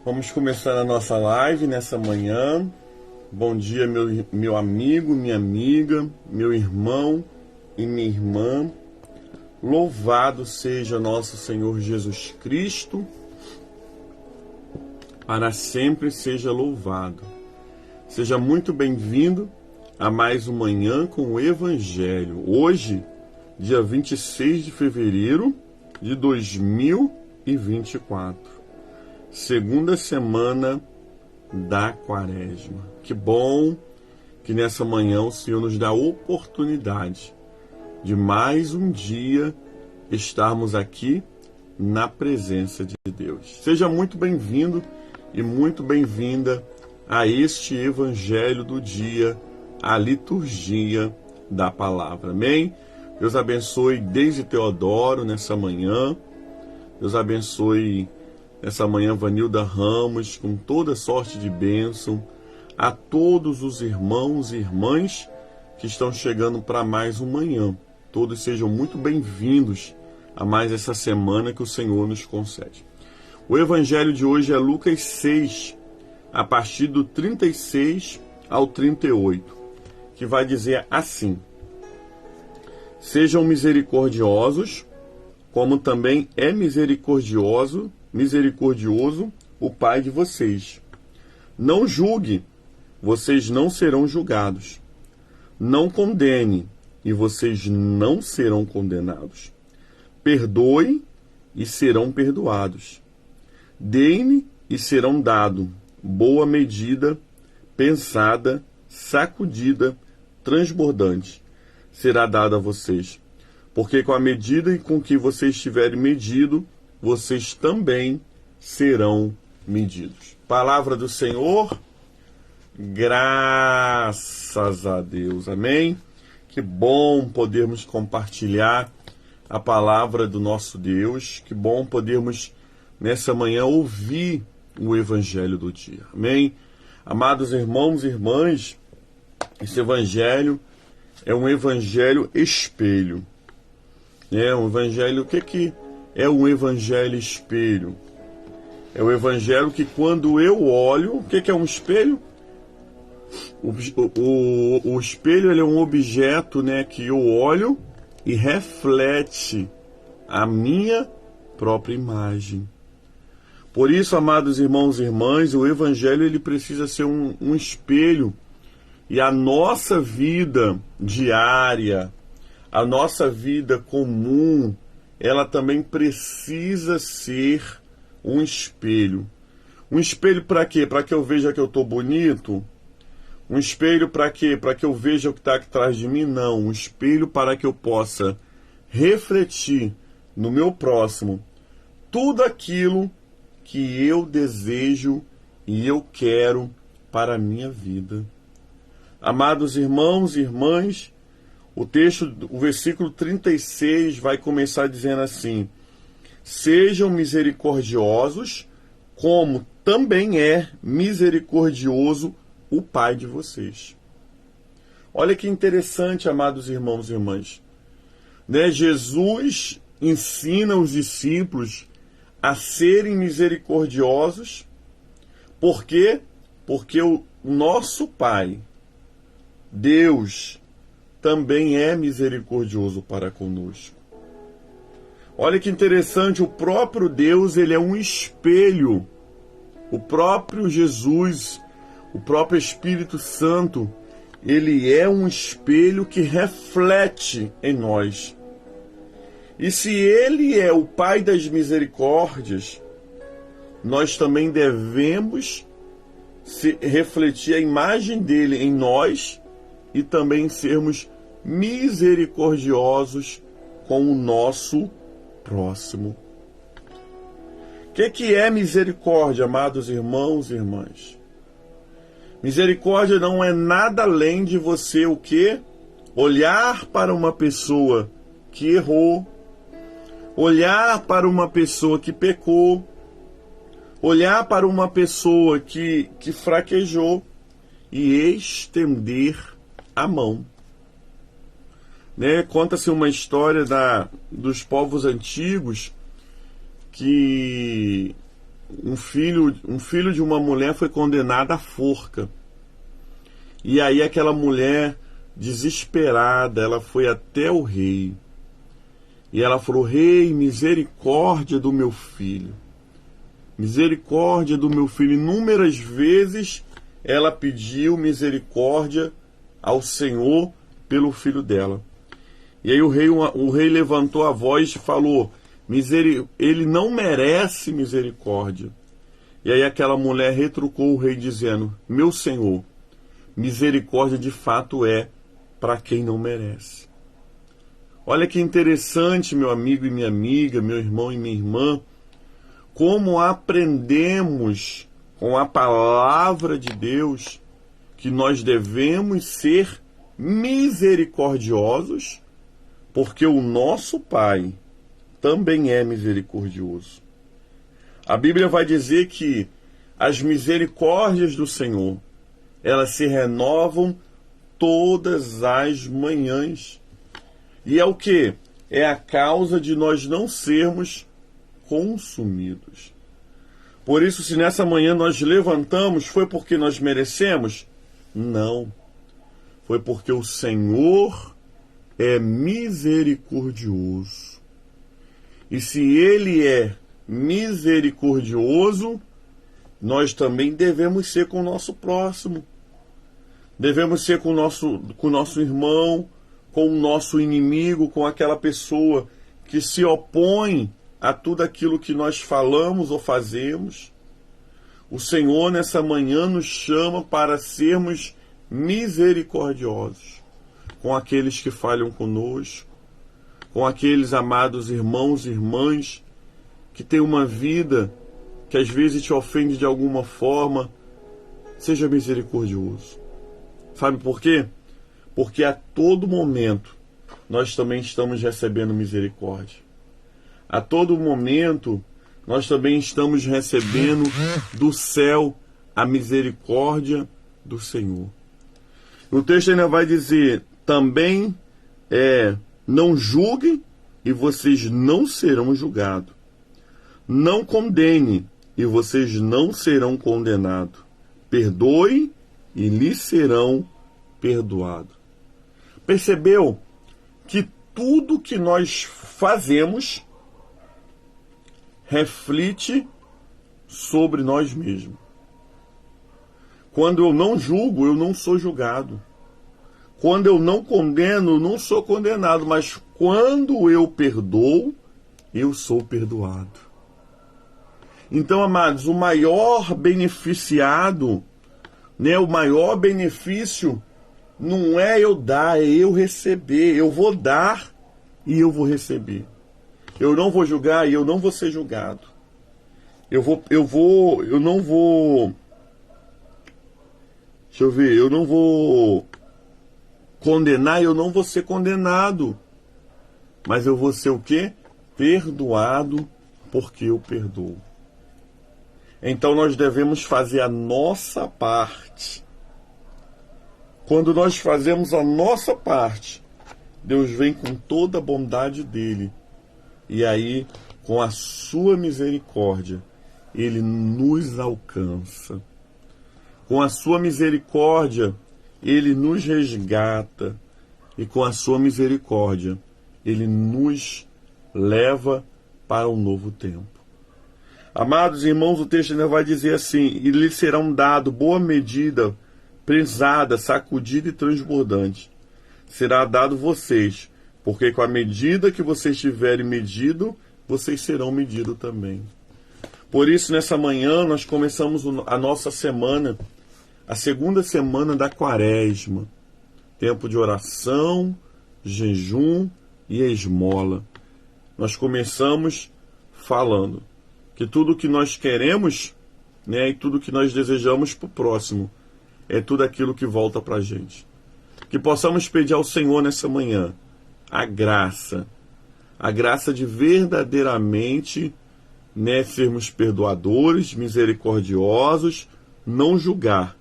Vamos começar a nossa live nessa manhã. Bom dia, meu amigo, minha amiga, meu irmão e minha irmã. Louvado seja nosso Senhor Jesus Cristo. Para sempre seja louvado. Seja muito bem-vindo a mais uma manhã com o Evangelho. Hoje, dia 26 de fevereiro de 2024. Segunda semana da Quaresma. Que bom que nessa manhã o Senhor nos dá a oportunidade de mais um dia estarmos aqui na presença de Deus. Seja muito bem-vindo e muito bem-vinda a este Evangelho do dia, a liturgia da palavra. Amém? Deus abençoe desde Teodoro nessa manhã. Deus abençoe nessa manhã Vanilda Ramos com toda sorte de bênção. A todos os irmãos e irmãs que estão chegando para mais uma manhã. Todos sejam muito bem-vindos a mais essa semana que o Senhor nos concede. O Evangelho de hoje é Lucas 6, a partir do 36 ao 38, que vai dizer assim: Sejam misericordiosos, como também é misericordioso o Pai de vocês. Não julgue, vocês não serão julgados. Não condene, e vocês não serão condenados. Perdoe, e serão perdoados. Deem, e serão dados. Boa medida, pensada, sacudida, transbordante, será dada a vocês. Porque com a medida com que vocês tiverem medido, vocês também serão medidos. Palavra do Senhor, graças a Deus, amém? Que bom podermos compartilhar a palavra do nosso Deus, que bom podermos nessa manhã ouvir o Evangelho do dia, amém? Amados irmãos e irmãs, esse Evangelho é um Evangelho espelho. Um Evangelho, o que é um Evangelho espelho? É o Evangelho que quando eu olho, o que é um espelho? O espelho ele é um objeto, que eu olho e reflete a minha própria imagem. Por isso, amados irmãos e irmãs, o Evangelho ele precisa ser um espelho. E a nossa vida diária, a nossa vida comum, ela também precisa ser um espelho. Um espelho para quê? Para que eu veja que eu estou bonito? Um espelho para quê? Para que eu veja o que está aqui atrás de mim? Não. Um espelho para que eu possa refletir no meu próximo tudo aquilo que eu desejo e eu quero para a minha vida. Amados irmãos e irmãs, o versículo 36 vai começar dizendo assim: Sejam misericordiosos, como também é misericordioso o Pai de vocês. Olha que interessante, amados irmãos e irmãs. Jesus ensina os discípulos a serem misericordiosos. Por quê? Porque o nosso Pai, Deus, também é misericordioso para conosco. Olha que interessante, o próprio Deus, ele é um espelho. O próprio Jesus, o próprio Espírito Santo, ele é um espelho que reflete em nós. E se ele é o Pai das misericórdias, nós também devemos refletir a imagem dele em nós e também sermos misericordiosos com o nosso próximo. O que é misericórdia, amados irmãos e irmãs? Misericórdia não é nada além de você o quê? Olhar para uma pessoa que errou, olhar para uma pessoa que pecou, olhar para uma pessoa que fraquejou e estender a mão. Conta-se uma história dos povos antigos que um filho de uma mulher foi condenado à forca. E aí aquela mulher, desesperada, ela foi até o rei. E ela falou: rei, misericórdia do meu filho. Misericórdia do meu filho. Inúmeras vezes ela pediu misericórdia ao Senhor pelo filho dela. E aí o rei levantou a voz e falou: ele não merece misericórdia. E aí aquela mulher retrucou o rei dizendo: meu senhor, misericórdia de fato é para quem não merece. Olha que interessante, meu amigo e minha amiga, meu irmão e minha irmã, como aprendemos com a palavra de Deus que nós devemos ser misericordiosos, porque o nosso Pai também é misericordioso. A Bíblia vai dizer que as misericórdias do Senhor, elas se renovam todas as manhãs. E é o que? É a causa de nós não sermos consumidos. Por isso, se nessa manhã nós levantamos, foi porque nós merecemos? Não. Foi porque o Senhor é misericordioso. E se Ele é misericordioso, nós também devemos ser com o nosso próximo. Devemos ser com o nosso irmão, com o nosso inimigo, com aquela pessoa que se opõe a tudo aquilo que nós falamos ou fazemos. O Senhor nessa manhã nos chama para sermos misericordiosos com aqueles que falham conosco, com aqueles amados irmãos e irmãs que têm uma vida que às vezes te ofende de alguma forma. Seja misericordioso. Sabe por quê? Porque a todo momento nós também estamos recebendo misericórdia. A todo momento nós também estamos recebendo do céu a misericórdia do Senhor. O texto ainda vai dizer: também não julguem e vocês não serão julgados. Não condene e vocês não serão condenados. Perdoe e lhes serão perdoados. Percebeu que tudo que nós fazemos reflete sobre nós mesmos. Quando eu não julgo, eu não sou julgado. Quando eu não condeno, eu não sou condenado. Mas quando eu perdoo, eu sou perdoado. Então, amados, o maior beneficiado, o maior benefício não é eu dar, é eu receber. Eu vou dar e eu vou receber. Eu não vou julgar e eu não vou ser julgado. Eu não vou condenar e eu não vou ser condenado. Mas eu vou ser o quê? Perdoado, porque eu perdoo. Então nós devemos fazer a nossa parte. Quando nós fazemos a nossa parte, Deus vem com toda a bondade dele. E aí, com a sua misericórdia, ele nos alcança. Com a sua misericórdia, ele nos resgata. E com a sua misericórdia, ele nos leva para um novo tempo. Amados irmãos, o texto ainda vai dizer assim: e lhes serão dado boa medida, pesada, sacudida e transbordante. Será dado vocês, porque com a medida que vocês tiverem medido, vocês serão medidos também. Por isso, nessa manhã, nós começamos a nossa semana, a segunda semana da Quaresma. Tempo de oração, jejum e esmola. Nós começamos falando que tudo que nós queremos, e tudo que nós desejamos para o próximo, é tudo aquilo que volta para a gente. Que possamos pedir ao Senhor nessa manhã a graça de verdadeiramente sermos perdoadores, misericordiosos, não julgar,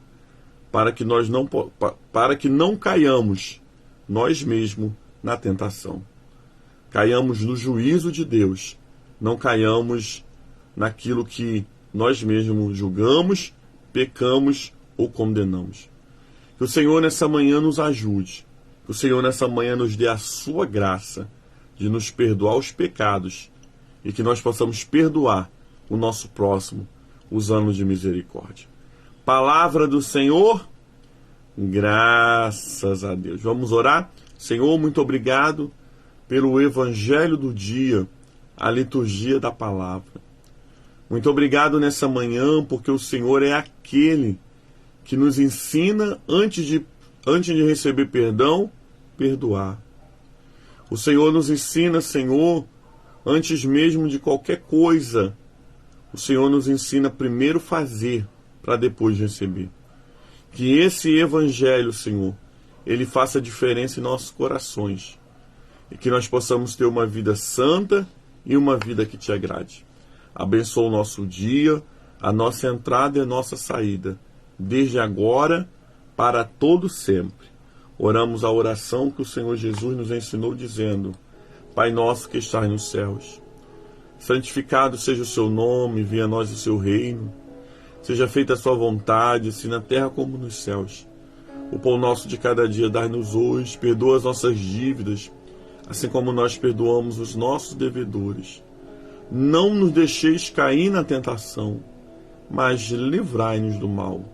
para que não caiamos nós mesmos na tentação. Caiamos no juízo de Deus, não caiamos naquilo que nós mesmos julgamos, pecamos ou condenamos. Que o Senhor nessa manhã nos ajude. Que o Senhor nessa manhã nos dê a sua graça de nos perdoar os pecados e que nós possamos perdoar o nosso próximo usando de misericórdia. Palavra do Senhor, graças a Deus. Vamos orar? Senhor, muito obrigado pelo Evangelho do dia, a liturgia da palavra. Muito obrigado nessa manhã, porque o Senhor é aquele que nos ensina, antes de receber perdão, perdoar. O Senhor nos ensina, Senhor, antes mesmo de qualquer coisa, o Senhor nos ensina primeiro fazer, para depois receber. Que esse Evangelho, Senhor, ele faça diferença em nossos corações. E que nós possamos ter uma vida santa e uma vida que te agrade. Abençoa o nosso dia, a nossa entrada e a nossa saída, desde agora para todo sempre. Oramos a oração que o Senhor Jesus nos ensinou dizendo: Pai nosso que estás nos céus, santificado seja o seu nome, venha a nós o seu reino. Seja feita a sua vontade, assim na terra como nos céus. O pão nosso de cada dia dai-nos hoje, perdoa as nossas dívidas, assim como nós perdoamos os nossos devedores. Não nos deixeis cair na tentação, mas livrai-nos do mal.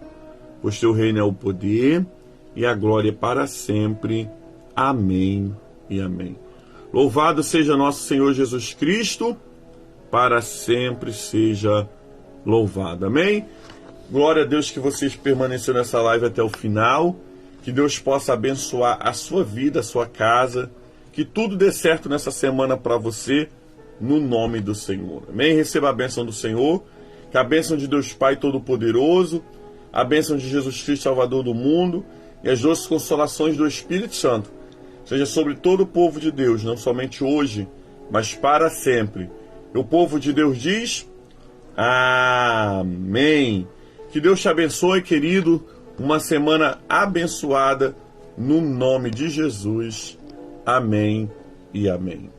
Pois teu reino é o poder e a glória para sempre. Amém e amém. Louvado seja nosso Senhor Jesus Cristo, para sempre seja louvado. Amém? Glória a Deus que vocês permaneceram nessa live até o final. Que Deus possa abençoar a sua vida, a sua casa. Que tudo dê certo nessa semana para você, no nome do Senhor. Amém? Receba a bênção do Senhor. Que a bênção de Deus Pai Todo-Poderoso, a bênção de Jesus Cristo, Salvador do mundo, e as doces consolações do Espírito Santo seja sobre todo o povo de Deus, não somente hoje, mas para sempre. E o povo de Deus diz: Amém. Que Deus te abençoe, querido. Uma semana abençoada, no nome de Jesus. Amém e amém.